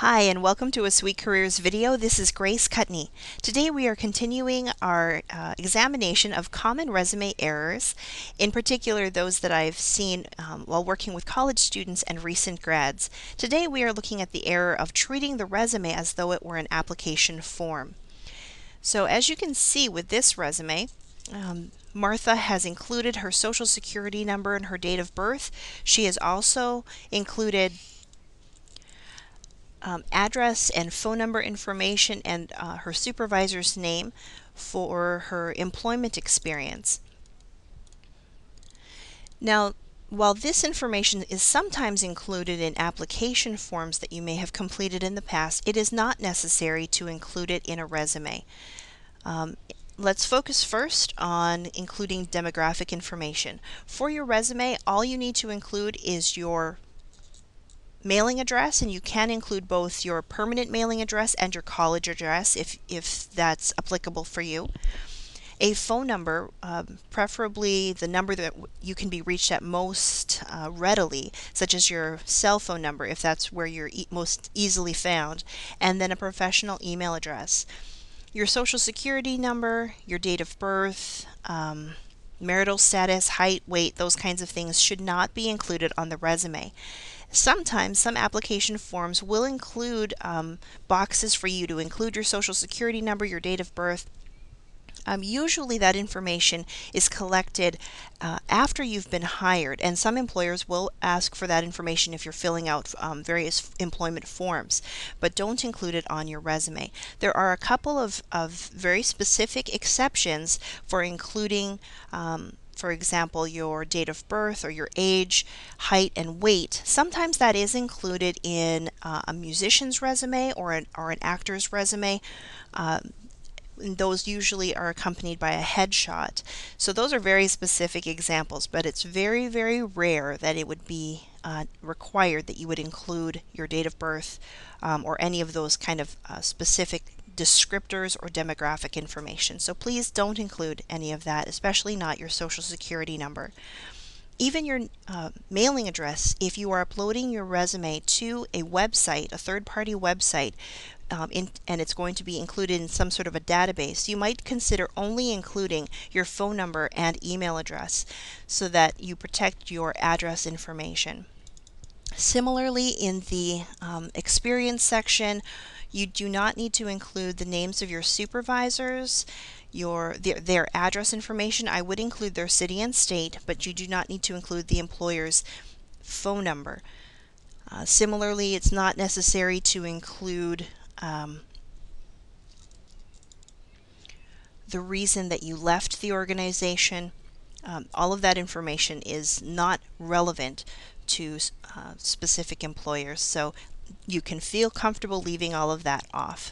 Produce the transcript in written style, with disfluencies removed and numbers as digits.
Hi, and welcome to a Sweet Careers video. This is Grace Cutney. Today we are continuing our examination of common resume errors, in particular those that I've seen while working with college students and recent grads. Today we are looking at the error of treating the resume as though it were an application form. So as you can see with this resume, Martha has included her social security number and her date of birth. She has also included address and phone number information and her supervisor's name for her employment experience. Now, while this information is sometimes included in application forms that you may have completed in the past, it is not necessary to include it in a resume. Let's focus first on including demographic information. For your resume, all you need to include is your mailing address, and you can include both your permanent mailing address and your college address if that's applicable for you. A phone number, preferably the number that you can be reached at most readily, such as your cell phone number if that's where you're most easily found, and then a professional email address. Your social security number, your date of birth, marital status, height, weight, those kinds of things should not be included on the resume. Sometimes some application forms will include boxes for you to include your social security number, your date of birth. Usually that information is collected after you've been hired, and some employers will ask for that information if you're filling out various employment forms, but don't include it on your resume. There are a couple of very specific exceptions for including for example, your date of birth or your age, height, and weight. Sometimes that is included in a musician's resume or an actor's resume. Those usually are accompanied by a headshot. So those are very specific examples, but it's very, very rare that it would be required that you would include your date of birth or any of those kind of specific descriptors or demographic information. So please don't include any of that, especially not your social security number. Even your mailing address, if you are uploading your resume to a website, a third-party website, and it's going to be included in some sort of a database, you might consider only including your phone number and email address so that you protect your address information. Similarly, in the experience section, you do not need to include the names of your supervisors, their address information. I would include their city and state, but you do not need to include the employer's phone number. Similarly, it's not necessary to include the reason that you left the organization. All of that information is not relevant to specific employers, so you can feel comfortable leaving all of that off.